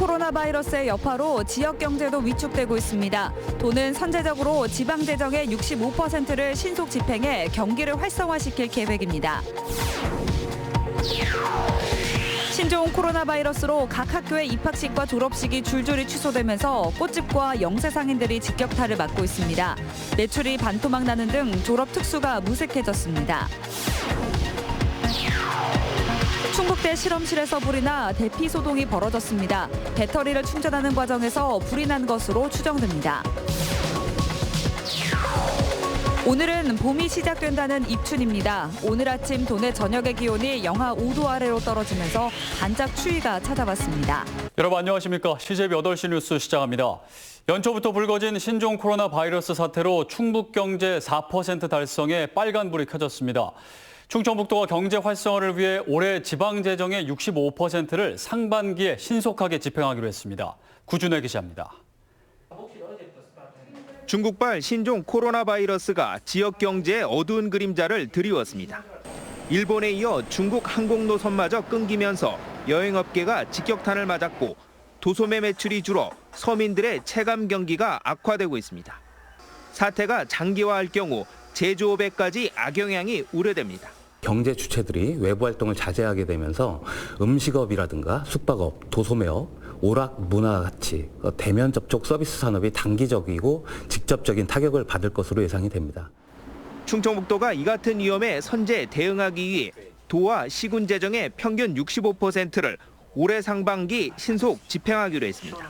코로나 바이러스의 여파로 지역 경제도 위축되고 있습니다. 도는 선제적으로 지방 재정의 65%를 신속 집행해 경기를 활성화시킬 계획입니다. 신종 코로나 바이러스로 각 학교의 입학식과 졸업식이 줄줄이 취소되면서 꽃집과 영세 상인들이 직격탄을 맞고 있습니다. 매출이 반토막 나는 등 졸업 특수가 무색해졌습니다. 충북대 실험실에서 불이 나 대피 소동이 벌어졌습니다. 배터리를 충전하는 과정에서 불이 난 것으로 추정됩니다. 오늘은 봄이 시작된다는 입춘입니다. 오늘 아침 도내 저녁의 기온이 영하 5도 아래로 떨어지면서 반짝 추위가 찾아왔습니다. 여러분 안녕하십니까? CJB 8시 뉴스 시작합니다. 연초부터 불거진 신종 코로나 바이러스 사태로 충북 경제 4% 달성에 빨간불이 켜졌습니다. 충청북도가 경제 활성화를 위해 올해 지방 재정의 65%를 상반기에 신속하게 집행하기로 했습니다. 구준혜 기자입니다. 중국발 신종 코로나 바이러스가 지역 경제에 어두운 그림자를 드리웠습니다. 일본에 이어 중국 항공노선마저 끊기면서 여행업계가 직격탄을 맞았고 도소매 매출이 줄어 서민들의 체감 경기가 악화되고 있습니다. 사태가 장기화할 경우 제조업에까지 악영향이 우려됩니다. 경제 주체들이 외부 활동을 자제하게 되면서 음식업이라든가 숙박업, 도소매업, 오락, 문화 같이 대면 접촉 서비스 산업이 단기적이고 직접적인 타격을 받을 것으로 예상이 됩니다. 충청북도가 이 같은 위험에 선제 대응하기 위해 도와 시군 재정의 평균 65%를 올해 상반기 신속 집행하기로 했습니다.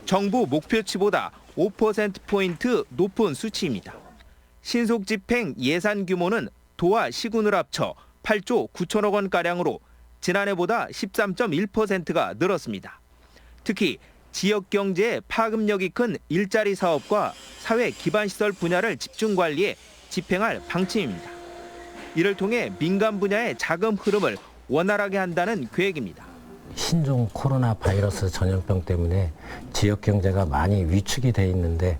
정부 목표치보다 5%포인트 높은 수치입니다. 신속 집행 예산 규모는 도와 시군을 합쳐 8조 9천억 원가량으로 지난해보다 13.1%가 늘었습니다. 특히 지역 경제의 파급력이 큰 일자리 사업과 사회 기반시설 분야를 집중 관리해 집행할 방침입니다. 이를 통해 민간 분야의 자금 흐름을 원활하게 한다는 계획입니다. 신종 코로나 바이러스 전염병 때문에 지역 경제가 많이 위축이 돼 있는데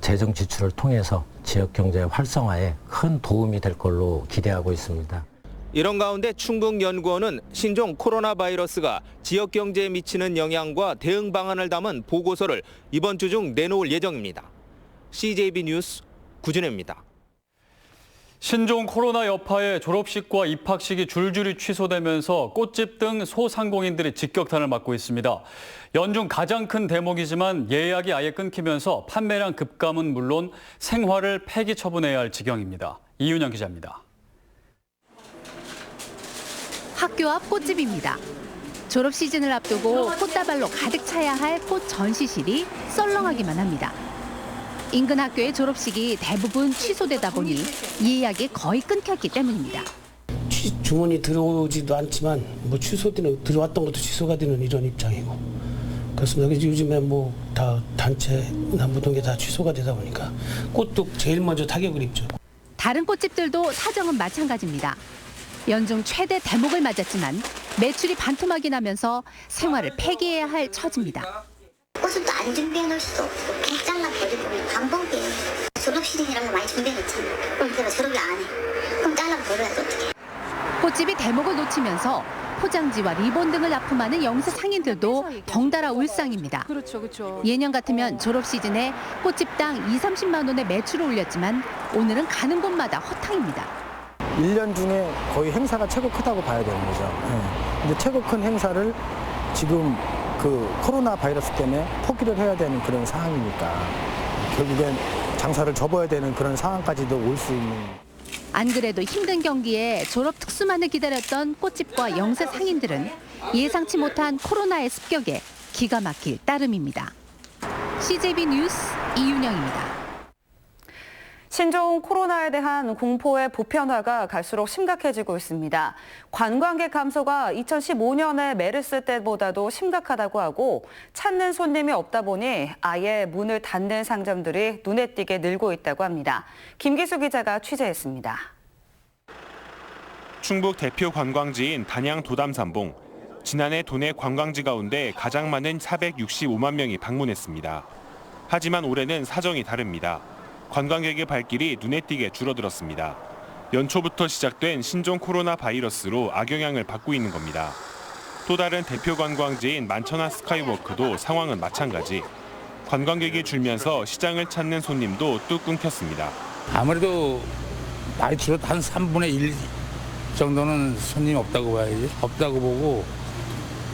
재정 지출을 통해서 지역 경제 활성화에 큰 도움이 될 걸로 기대하고 있습니다. 이런 가운데 충북연구원은 신종 코로나 바이러스가 지역 경제에 미치는 영향과 대응 방안을 담은 보고서를 이번 주 중 내놓을 예정입니다. CJB 뉴스 구준혜입니다. 신종 코로나 여파에 졸업식과 입학식이 줄줄이 취소되면서 꽃집 등 소상공인들이 직격탄을 맞고 있습니다. 연중 가장 큰 대목이지만 예약이 아예 끊기면서 판매량 급감은 물론 생활을 폐기 처분해야 할 지경입니다. 이윤영 기자입니다. 학교 앞 꽃집입니다. 졸업 시즌을 앞두고 꽃다발로 가득 차야 할 꽃 전시실이 썰렁하기만 합니다. 인근 학교의 졸업식이 대부분 취소되다 보니 예약이 거의 끊겼기 때문입니다. 주문이 들어오지도 않지만 취소되는 들어왔던 것도 취소가 되는 이런 입장이고 그렇습니다. 요즘에 다 단체 모든 게 다 취소가 되다 보니까 꽃도 제일 먼저 타격을 입죠. 다른 꽃집들도 사정은 마찬가지입니다. 연중 최대 대목을 맞았지만 매출이 반토막이 나면서 생활을 폐기해야 할 처지입니다. 꽃은 또 안 준비해 놓을 수도 없고 그냥 잘라버리고 반복이에요. 졸업식이라는 거 많이 준비했잖아. 그럼 내가 졸업을 안 해. 그럼 잘라버려야지 어떡해. 꽃집이 대목을 놓치면서 포장지와 리본 등을 납품하는 영세 상인들도 덩달아 울상입니다. 그렇죠. 예년 같으면 졸업 시즌에 꽃집당 20-30만 원의 매출을 올렸지만 오늘은 가는 곳마다 허탕입니다. 1년 중에 거의 행사가 최고 크다고 봐야 되는 거죠. 근데 최고 큰 행사를 지금 코로나 바이러스 때문에 포기를 해야 되는 그런 상황이니까 결국엔 장사를 접어야 되는 그런 상황까지도 올 수 있는. 안 그래도 힘든 경기에 졸업 특수만을 기다렸던 꽃집과 영세 상인들은 예상치 못한 코로나의 습격에 기가 막힐 따름입니다. CJB 뉴스 이윤영입니다. 신종 코로나에 대한 공포의 보편화가 갈수록 심각해지고 있습니다. 관광객 감소가 2015년에 메르스 때보다도 심각하다고 하고 찾는 손님이 없다 보니 아예 문을 닫는 상점들이 눈에 띄게 늘고 있다고 합니다. 김기수 기자가 취재했습니다. 충북 대표 관광지인 단양 도담산봉. 지난해 도내 관광지 가운데 가장 많은 465만 명이 방문했습니다. 하지만 올해는 사정이 다릅니다. 관광객의 발길이 눈에 띄게 줄어들었습니다. 연초부터 시작된 신종 코로나 바이러스로 악영향을 받고 있는 겁니다. 또 다른 대표 관광지인 만천하 스카이워크도 상황은 마찬가지. 관광객이 줄면서 시장을 찾는 손님도 뚝 끊겼습니다. 아무래도 많이 줄어도 한 3분의 1 정도는 손님이 없다고 봐야지. 없다고 보고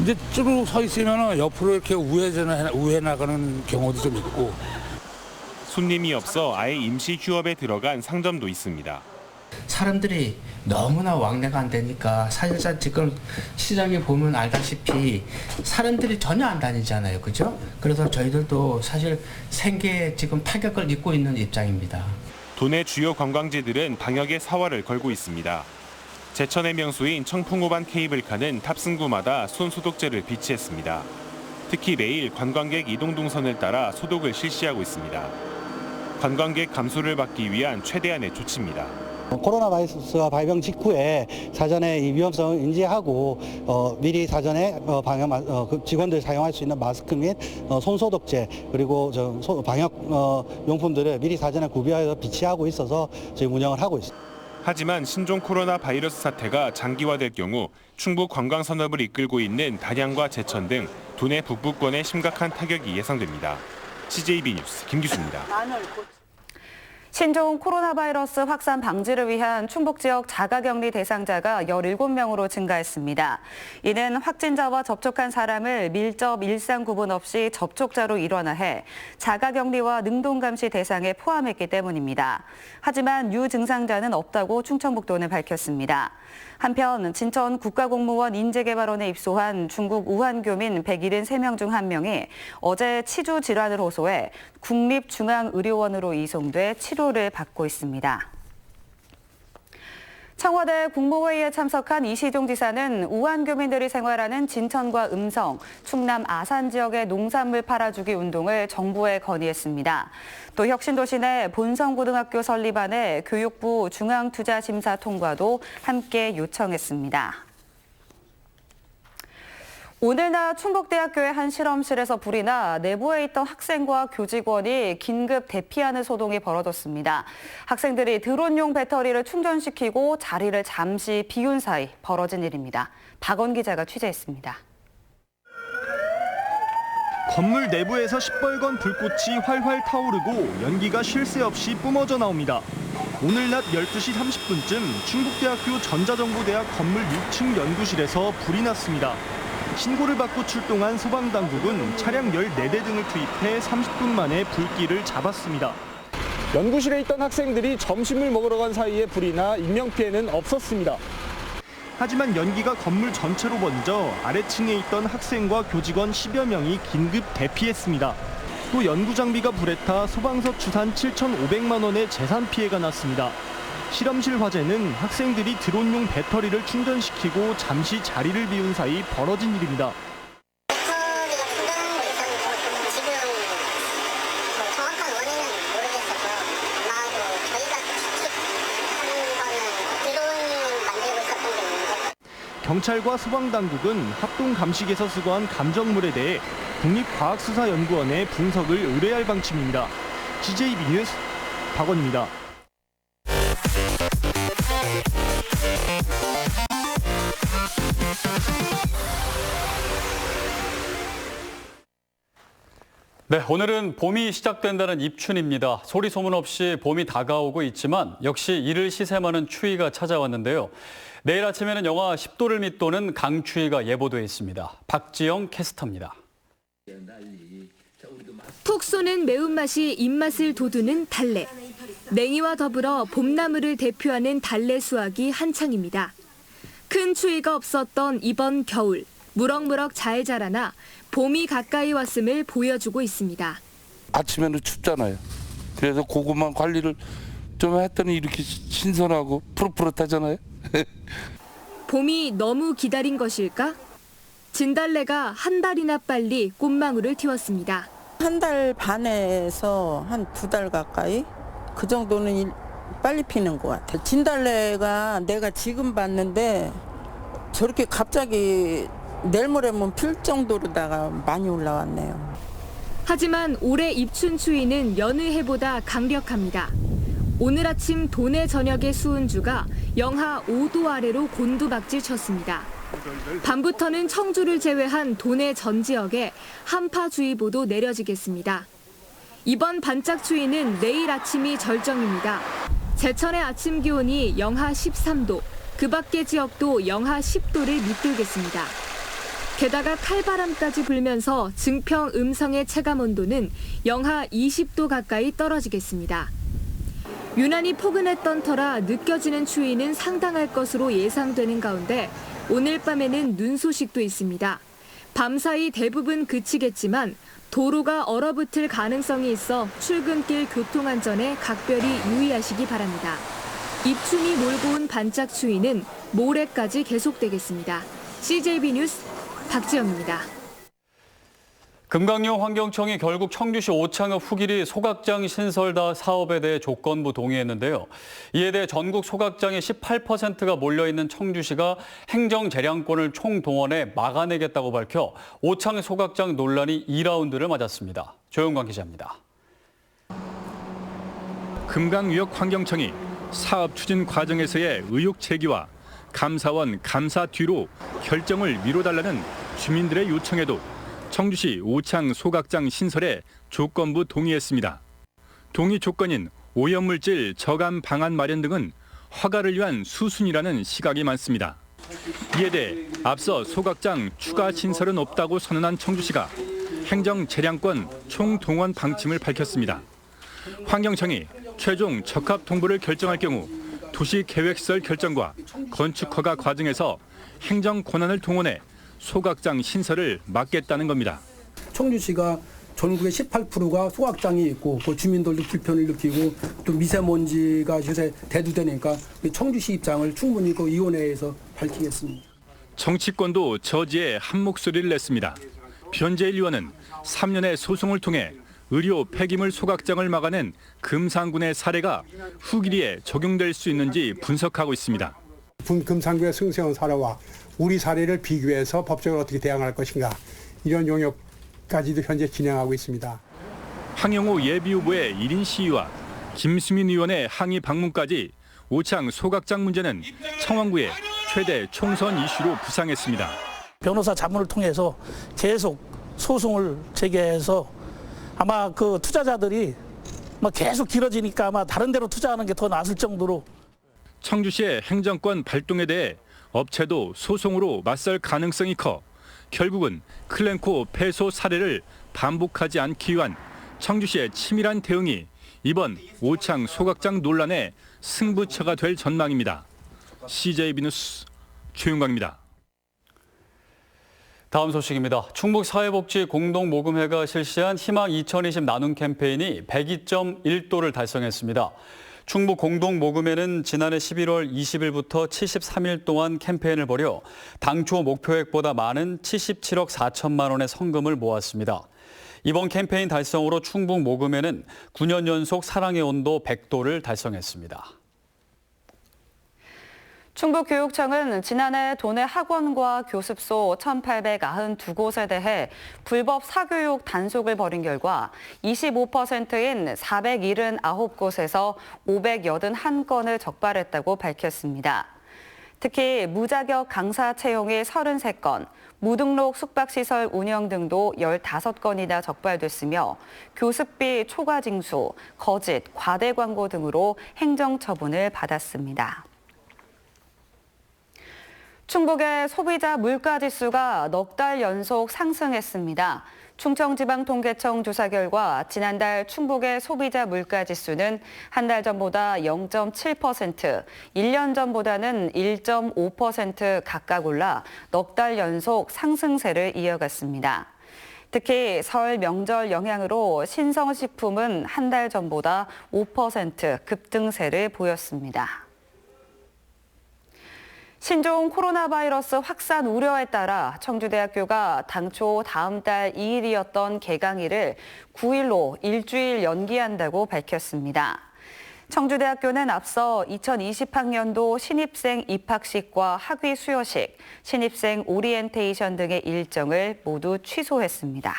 이제 쭉 서 있으면 옆으로 이렇게 우회 나가는 경우도 좀 있고. 손님이 없어 아예 임시 휴업에 들어간 상점도 있습니다. 사람들이 너무나 왕래가 안 되니까 사실상 지금 시장에 보면 알다시피 사람들이 전혀 안 다니잖아요. 그죠? 그래서 저희들도 사실 생계에 지금 타격을 입고 있는 입장입니다. 도내 주요 관광지들은 방역에 사활을 걸고 있습니다. 제천의 명소인 청풍호반 케이블카는 탑승구마다 손소독제를 비치했습니다. 특히 매일 관광객 이동 동선을 따라 소독을 실시하고 있습니다. 관광객 감소를 막기 위한 최대한의 조치입니다. 코로나 바이러스가 발병 직후에 사전에 이 위험성을 인지하고 미리 사전에 직원들 사용할 수 있는 마스크 및 손소독제 그리고 방역 용품들을 미리 사전에 구비하여 비치하고 있어서 저희 운영을 하고 있습니다. 하지만 신종 코로나 바이러스 사태가 장기화될 경우 충북 관광 산업을 이끌고 있는 단양과 제천 등 도내 북부권에 심각한 타격이 예상됩니다. CJB 뉴스 김기수입니다. 신종 코로나 바이러스 확산 방지를 위한 충북 지역 자가격리 대상자가 17명으로 증가했습니다. 이는 확진자와 접촉한 사람을 밀접 일상 구분 없이 접촉자로 일원화해 자가격리와 능동감시 대상에 포함했기 때문입니다. 하지만 유증상자는 없다고 충청북도는 밝혔습니다. 한편 진천 국가공무원 인재개발원에 입소한 중국 우한 교민 173명 중 1명이 어제 치주 질환을 호소해 국립중앙의료원으로 이송돼 치료를 받고 있습니다. 청와대 국무회의에 참석한 이시종 지사는 우한 교민들이 생활하는 진천과 음성, 충남 아산 지역의 농산물 팔아주기 운동을 정부에 건의했습니다. 또 혁신도시 내 본성고등학교 설립안에 교육부 중앙투자심사 통과도 함께 요청했습니다. 오늘 낮 충북대학교의 한 실험실에서 불이 나 내부에 있던 학생과 교직원이 긴급 대피하는 소동이 벌어졌습니다. 학생들이 드론용 배터리를 충전시키고 자리를 잠시 비운 사이 벌어진 일입니다. 박원 기자가 취재했습니다. 건물 내부에서 시뻘건 불꽃이 활활 타오르고 연기가 쉴 새 없이 뿜어져 나옵니다. 오늘 낮 12시 30분쯤 충북대학교 전자정보대학 건물 6층 연구실에서 불이 났습니다. 신고를 받고 출동한 소방당국은 차량 14대 등을 투입해 30분 만에 불길을 잡았습니다. 연구실에 있던 학생들이 점심을 먹으러 간 사이에 불이 나 인명피해는 없었습니다. 하지만 연기가 건물 전체로 번져 아래층에 있던 학생과 교직원 10여 명이 긴급 대피했습니다. 또 연구 장비가 불에 타 소방서 추산 7,500만 원의 재산 피해가 났습니다. 실험실 화재는 학생들이 드론용 배터리를 충전시키고 잠시 자리를 비운 사이 벌어진 일입니다. 배터리가 충전한 거 있었는데 지금 정확한 원인은 모르겠어서 아마도 저희가 추측하는 거는 드론 만들고 있었던 게 있는데 경찰과 소방당국은 합동감식에서 수거한 감정물에 대해 국립과학수사연구원에 분석을 의뢰할 방침입니다. CJB 뉴스 박원입니다. 네, 오늘은 봄이 시작된다는 입춘입니다. 소리 소문 없이 봄이 다가오고 있지만 역시 이를 시샘하는 추위가 찾아왔는데요. 내일 아침에는 영하 10도를 밑도는 강추위가 예보돼 있습니다. 박지영 캐스터입니다. 톡 쏘는 매운맛이 입맛을 돋우는 달래. 냉이와 더불어 봄나물을 대표하는 달래 수확이 한창입니다. 큰 추위가 없었던 이번 겨울, 무럭무럭 잘 자라나 봄이 가까이 왔음을 보여주고 있습니다. 아침에는 춥잖아요. 그래서 그것만 관리를 좀 했더니 이렇게 신선하고 푸릇푸릇하잖아요. 봄이 너무 기다린 것일까? 진달래가 한 달이나 빨리 꽃망울을 틔웠습니다. 한 달 반에서 한 2달 가까이 그 정도는 빨리 피는 것 같아요. 진달래가 내가 지금 봤는데 저렇게 갑자기 내일 모레면 필 정도로다가 많이 올라왔네요. 하지만 올해 입춘 추위는 여느 해보다 강력합니다. 오늘 아침 도내 전역의 수은주가 영하 5도 아래로 곤두박질 쳤습니다. 밤부터는 청주를 제외한 도내 전 지역에 한파주의보도 내려지겠습니다. 이번 반짝 추위는 내일 아침이 절정입니다. 제천의 아침 기온이 영하 13도, 그 밖의 지역도 영하 10도를 밑돌겠습니다. 게다가 칼바람까지 불면서 증평 음성의 체감 온도는 영하 20도 가까이 떨어지겠습니다. 유난히 포근했던 터라 느껴지는 추위는 상당할 것으로 예상되는 가운데 오늘 밤에는 눈 소식도 있습니다. 밤사이 대부분 그치겠지만 도로가 얼어붙을 가능성이 있어 출근길 교통안전에 각별히 유의하시기 바랍니다. 입춘이 몰고 온 반짝 추위는 모레까지 계속되겠습니다. CJB 뉴스 박지영입니다. 금강요 환경청이 결국 청주시 오창읍 후길이 소각장 신설 사업에 대해 조건부 동의했는데요. 이에 대해 전국 소각장의 18%가 몰려있는 청주시가 행정재량권을 총동원해 막아내겠다고 밝혀 오창 소각장 논란이 2라운드를 맞았습니다. 조영관 기자입니다. 금강유역 환경청이 사업 추진 과정에서의 의혹 제기와 감사원 감사 뒤로 결정을 미뤄달라는 주민들의 요청에도 청주시 오창 소각장 신설에 조건부 동의했습니다. 동의 조건인 오염물질 저감 방안 마련 등은 허가를 위한 수순이라는 시각이 많습니다. 이에 대해 앞서 소각장 추가 신설은 없다고 선언한 청주시가 행정재량권 총동원 방침을 밝혔습니다. 환경청이 최종 적합 통보를 결정할 경우 도시계획시설 결정과 건축허가 과정에서 행정 권한을 동원해 소각장 신설을 막겠다는 겁니다. 청주시가 전국의 18%가 소각장이 있고 그 주민들도 불편을 느끼고 또 미세먼지가 요새 대두되니까 청주시 입장을 충분히 그 위원회에서 밝히겠습니다. 정치권도 저지에 한 목소리를 냈습니다. 변재일 의원은 3년의 소송을 통해 의료 폐기물 소각장을 막아낸 금산군의 사례가 후기리에 적용될 수 있는지 분석하고 있습니다. 금산군의 승세원 사례와 우리 사례를 비교해서 법적으로 어떻게 대응할 것인가 이런 용역까지도 현재 진행하고 있습니다. 황영호 예비후보의 1인 시위와 김수민 의원의 항의 방문까지 오창 소각장 문제는 청원구의 최대 총선 이슈로 부상했습니다. 변호사 자문을 통해서 계속 소송을 제기해서 아마 그 투자자들이 계속 길어지니까 아마 다른 데로 투자하는 게 더 나을 정도로. 청주시의 행정권 발동에 대해 업체도 소송으로 맞설 가능성이 커 결국은 클렌코 패소 사례를 반복하지 않기 위한 청주시의 치밀한 대응이 이번 오창 소각장 논란의 승부처가 될 전망입니다. CJB 뉴스 최윤광입니다. 다음 소식입니다. 충북사회복지공동모금회가 실시한 희망 2020 나눔 캠페인이 102.1도를 달성했습니다. 충북공동모금회는 지난해 11월 20일부터 73일 동안 캠페인을 벌여 당초 목표액보다 많은 77억 4천만 원의 성금을 모았습니다. 이번 캠페인 달성으로 충북모금회는 9년 연속 사랑의 온도 100도를 달성했습니다. 충북교육청은 지난해 도내 학원과 교습소 1,892곳에 대해 불법 사교육 단속을 벌인 결과 25%인 479곳에서 581건을 적발했다고 밝혔습니다. 특히 무자격 강사 채용이 33건, 무등록 숙박시설 운영 등도 15건이나 적발됐으며 교습비 초과 징수, 거짓, 과대 광고 등으로 행정처분을 받았습니다. 충북의 소비자 물가지수가 넉 달 연속 상승했습니다. 충청지방통계청 조사 결과 지난달 충북의 소비자 물가지수는 한 달 전보다 0.7%, 1년 전보다는 1.5% 각각 올라 넉 달 연속 상승세를 이어갔습니다. 특히 설 명절 영향으로 신선식품은 한 달 전보다 5% 급등세를 보였습니다. 신종 코로나 바이러스 확산 우려에 따라 청주대학교가 당초 다음 달 2일이었던 개강일을 9일로 일주일 연기한다고 밝혔습니다. 청주대학교는 앞서 2020학년도 신입생 입학식과 학위 수여식, 신입생 오리엔테이션 등의 일정을 모두 취소했습니다.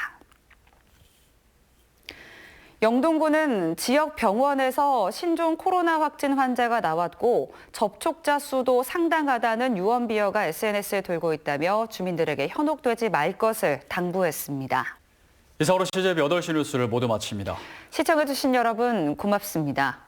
영동구는 지역 병원에서 신종 코로나 확진 환자가 나왔고 접촉자 수도 상당하다는 유언비어가 SNS에 돌고 있다며 주민들에게 현혹되지 말 것을 당부했습니다. 이상으로 CJB 8시 뉴스를 모두 마칩니다. 시청해주신 여러분 고맙습니다.